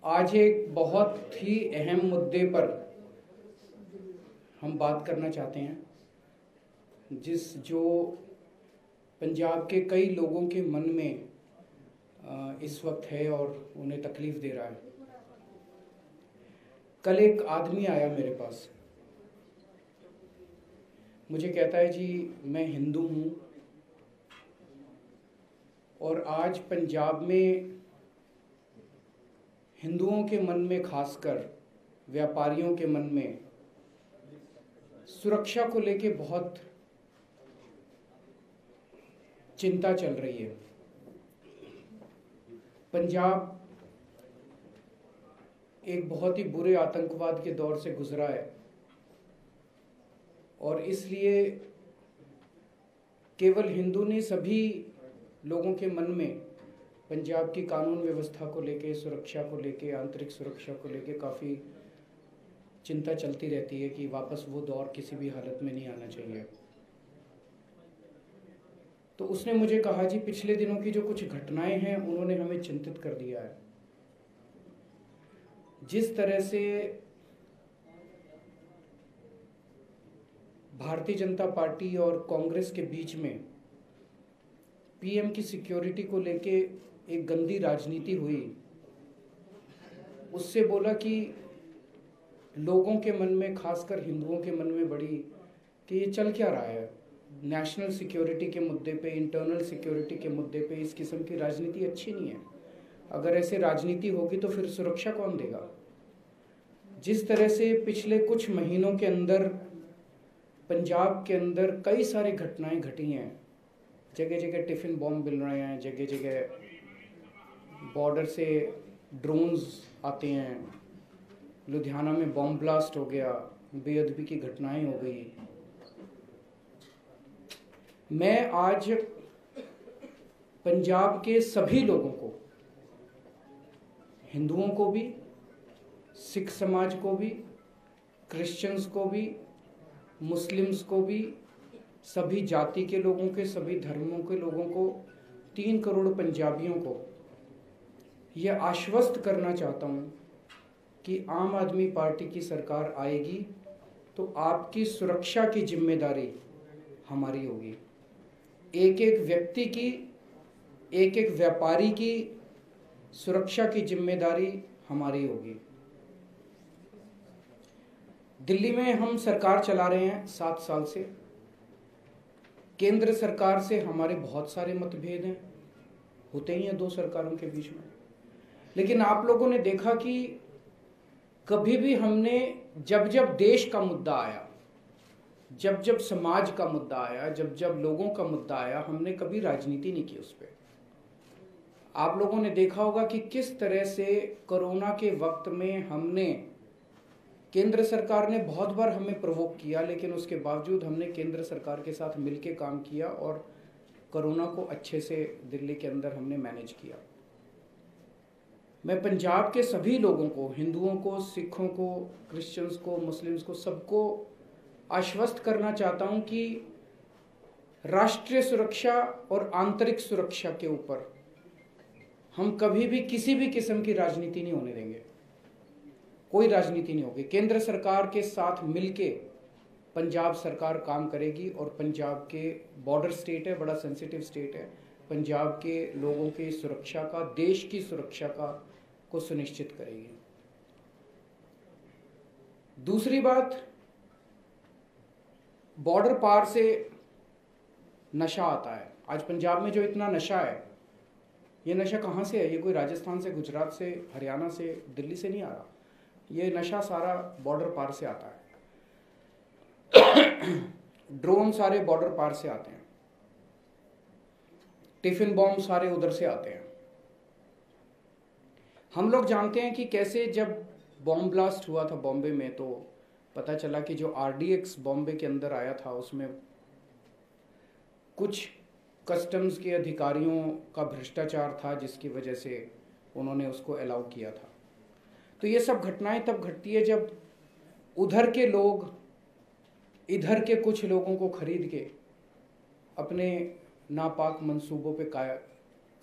आज एक बहुत ही अहम मुद्दे पर हम बात करना चाहते हैं, जो पंजाब के कई लोगों के मन में इस वक्त है और उन्हें तकलीफ दे रहा है। कल एक आदमी आया मेरे पास, मुझे कहता है जी मैं हिंदू हूँ और आज पंजाब में हिंदुओं के मन में, खासकर व्यापारियों के मन में सुरक्षा को लेके बहुत चिंता चल रही है। पंजाब एक बहुत ही बुरे आतंकवाद के दौर से गुजरा है और इसलिए केवल हिंदू नहीं, सभी लोगों के मन में पंजाब की कानून व्यवस्था को लेके, सुरक्षा को लेके, आंतरिक सुरक्षा को लेके काफ़ी चिंता चलती रहती है कि वापस वो दौर किसी भी हालत में नहीं आना चाहिए। तो उसने मुझे कहा जी पिछले दिनों की जो कुछ घटनाएं हैं उन्होंने हमें चिंतित कर दिया है। जिस तरह से भारतीय जनता पार्टी और कांग्रेस के बीच में पीएम की सिक्योरिटी को लेके एक गंदी राजनीति हुई, उससे बोला कि लोगों के मन में, खासकर हिंदुओं के मन में बड़ी कि ये चल क्या रहा है। नेशनल सिक्योरिटी के मुद्दे पे, इंटरनल सिक्योरिटी के मुद्दे पे इस किस्म की राजनीति अच्छी नहीं है। अगर ऐसे राजनीति होगी तो फिर सुरक्षा कौन देगा। जिस तरह से पिछले कुछ महीनों के अंदर पंजाब के अंदर कई सारी घटनाएं घटी हैं, जगह जगह टिफ़िन बॉम्ब मिल रहे हैं, जगह जगह बॉर्डर से ड्रोन्स आते हैं, लुधियाना में बॉम्ब ब्लास्ट हो गया, बेअदबी की घटनाएं हो गई। मैं आज पंजाब के सभी लोगों को, हिंदुओं को भी, सिख समाज को भी, क्रिश्चियंस को भी, मुस्लिम्स को भी, सभी जाति के लोगों के, सभी धर्मों के लोगों को, 3 करोड़ पंजाबियों को यह आश्वस्त करना चाहता हूँ कि आम आदमी पार्टी की सरकार आएगी तो आपकी सुरक्षा की जिम्मेदारी हमारी होगी। एक एक व्यक्ति की, एक एक व्यापारी की सुरक्षा की जिम्मेदारी हमारी होगी। दिल्ली में हम सरकार चला रहे हैं 7 साल से। केंद्र सरकार से हमारे बहुत सारे मतभेद हैं, होते ही हैं 2 सरकारों के बीच में। लेकिन आप लोगों ने देखा कि कभी भी हमने जब जब देश का मुद्दा आया, जब जब समाज का मुद्दा आया, जब जब लोगों का मुद्दा आया, हमने कभी राजनीति नहीं की उस पर। आप लोगों ने देखा होगा कि किस तरह से कोरोना के वक्त में हमने, केंद्र सरकार ने बहुत बार हमें प्रोवोक किया, लेकिन उसके बावजूद हमने केंद्र सरकार के साथ मिलकर काम किया और कोरोना को अच्छे से दिल्ली के अंदर हमने मैनेज किया। मैं पंजाब के सभी लोगों को, हिंदुओं को, सिखों को, क्रिश्चियंस को, मुस्लिम्स को, सबको आश्वस्त करना चाहता हूं कि राष्ट्रीय सुरक्षा और आंतरिक सुरक्षा के ऊपर हम कभी भी किसी भी किस्म की राजनीति नहीं होने देंगे। कोई राजनीति नहीं होगी। केंद्र सरकार के साथ मिलके पंजाब सरकार काम करेगी और पंजाब के बॉर्डर स्टेट है, बड़ा सेंसिटिव स्टेट है, पंजाब के लोगों की सुरक्षा का, देश की सुरक्षा का को सुनिश्चित करेगी। दूसरी बात, बॉर्डर पार से नशा आता है। आज पंजाब में जो इतना नशा है, ये नशा कहाँ से है? ये कोई राजस्थान से, गुजरात से, हरियाणा से, दिल्ली से नहीं आ रहा। ये नशा सारा बॉर्डर पार से आता है। ड्रोन सारे बॉर्डर पार से आते हैं, टिफिन बॉम्ब सारे उधर से आते हैं। हम लोग जानते हैं कि कैसे जब बॉम्ब ब्लास्ट हुआ था बॉम्बे में, तो पता चला कि जो आरडीएक्स बॉम्बे के अंदर आया था उसमें कुछ कस्टम्स के अधिकारियों का भ्रष्टाचार था, जिसकी वजह से उन्होंने उसको अलाउ किया था। तो ये सब घटनाएं तब घटती है जब उधर के लोग इधर के कुछ लोगों को खरीद के अपने नापाक मंसूबों पे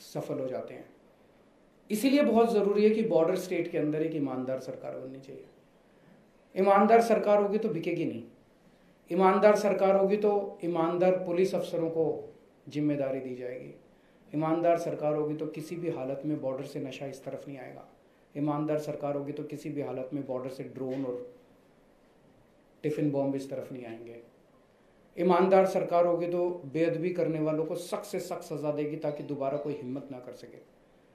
सफल हो जाते हैं। इसीलिए बहुत ज़रूरी है कि बॉर्डर स्टेट के अंदर एक ईमानदार सरकार बननी चाहिए। ईमानदार सरकार होगी तो बिकेगी नहीं। ईमानदार सरकार होगी तो ईमानदार पुलिस अफसरों को जिम्मेदारी दी जाएगी। ईमानदार सरकार होगी तो किसी भी हालत में बॉर्डर से नशा इस तरफ नहीं आएगा। ईमानदार सरकार होगी तो किसी भी हालत में बॉर्डर से ड्रोन और टिफिन बॉम्ब इस तरफ नहीं आएंगे। ईमानदार सरकार होगी तो बेअदबी करने वालों को सख्त से सख्त सज़ा देगी ताकि दोबारा कोई हिम्मत ना कर सके।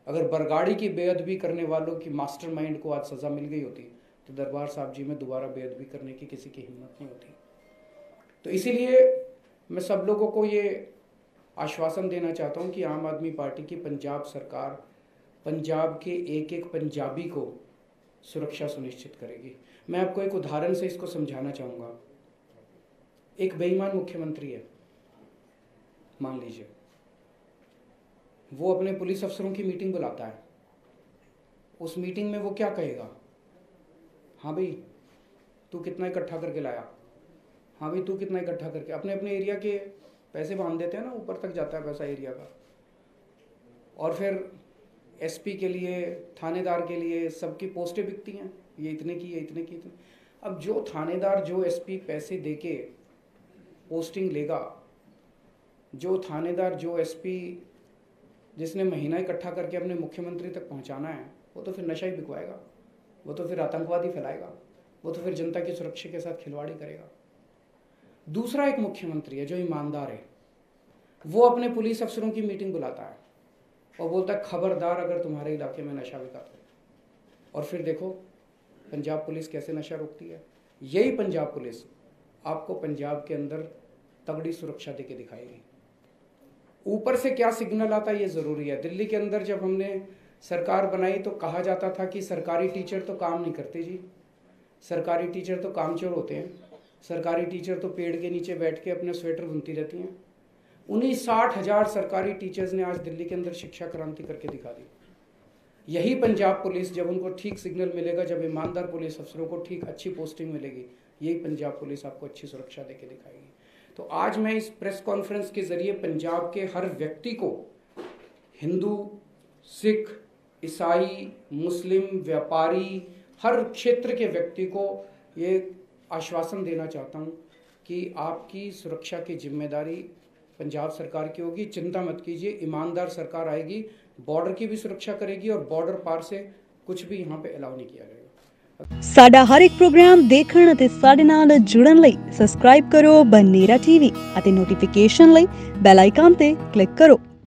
अगर बरगाड़ी की बेअदबी करने वालों की मास्टरमाइंड को आज सज़ा मिल गई होती तो दरबार साहब जी में दोबारा बेअदबी करने की किसी की हिम्मत नहीं होती। तो इसीलिए मैं सब लोगों को ये आश्वासन देना चाहता हूँ कि आम आदमी पार्टी की पंजाब सरकार पंजाब के एक एक पंजाबी को सुरक्षा सुनिश्चित करेगी। मैं आपको एक उदाहरण से इसको समझाना चाहूँगा। एक बेईमान मुख्यमंत्री है, मान लीजिए, वो अपने पुलिस अफसरों की मीटिंग बुलाता है। उस मीटिंग में वो क्या कहेगा? हाँ भाई तू कितना इकट्ठा करके लाया, हाँ भाई तू कितना इकट्ठा करके, अपने अपने एरिया के पैसे बांध देते हैं ना, ऊपर तक जाता है पैसा एरिया का। और फिर एसपी के लिए, थानेदार के लिए सबकी पोस्टें बिकती हैं, ये इतने की, ये इतने की, इतने। अब जो थानेदार, जो एसपी पैसे देके पोस्टिंग लेगा, जो थानेदार, जो एसपी जिसने महीना इकट्ठा करके अपने मुख्यमंत्री तक पहुंचाना है, वो तो फिर नशा ही बिकवाएगा, वो तो फिर आतंकवादी फैलाएगा, वो तो फिर जनता की सुरक्षा के साथ खिलवाड़ी करेगा। दूसरा एक मुख्यमंत्री है जो ईमानदार है, वो अपने पुलिस अफसरों की मीटिंग बुलाता है और बोलता है खबरदार अगर तुम्हारे इलाके में नशा बिका तो। और फिर देखो पंजाब पुलिस कैसे नशा रोकती है। यही पंजाब पुलिस आपको पंजाब के अंदर तगड़ी सुरक्षा देके दिखाएगी। ऊपर से क्या सिग्नल आता है ये ज़रूरी है। दिल्ली के अंदर जब हमने सरकार बनाई तो कहा जाता था कि सरकारी टीचर तो काम नहीं करते जी, सरकारी टीचर तो कामचोर होते हैं, सरकारी टीचर तो पेड़ के नीचे बैठ के अपने स्वेटर बुनती रहती हैं। उन्हीं 60,000 सरकारी टीचर्स ने आज दिल्ली के अंदर शिक्षा क्रांति करके दिखा दी। यही पंजाब पुलिस, जब उनको ठीक सिग्नल मिलेगा, जब ईमानदार पुलिस अफसरों को ठीक अच्छी पोस्टिंग मिलेगी, यही पंजाब पुलिस आपको अच्छी सुरक्षा देके दिखाएगी। तो आज मैं इस प्रेस कॉन्फ्रेंस के जरिए पंजाब के हर व्यक्ति को, हिंदू, सिख, ईसाई, मुस्लिम, व्यापारी, हर क्षेत्र के व्यक्ति को ये आश्वासन देना चाहता हूँ कि आपकी सुरक्षा की जिम्मेदारी पंजाब सरकार की होगी। चिंता मत कीजिए, ईमानदार सरकार आएगी, बॉर्डर की भी सुरक्षा करेगी और बॉर्डर पार से कुछ भी यहाँ पे अलाउ नहीं किया जाएगा। साडा हर एक प्रोग्राम देखण ਅਤੇ ਸਾਡੇ ਨਾਲ ਜੁੜਨ ਲਈ ਸਬਸਕ੍ਰਾਈਬ ਕਰੋ ਬਨੇਰਾ ਟੀਵੀ ਅਤੇ ਨੋਟੀਫਿਕੇਸ਼ਨ ਲਈ ਬੈਲ ਆਈਕਨ ਤੇ ਕਲਿੱਕ ਕਰੋ।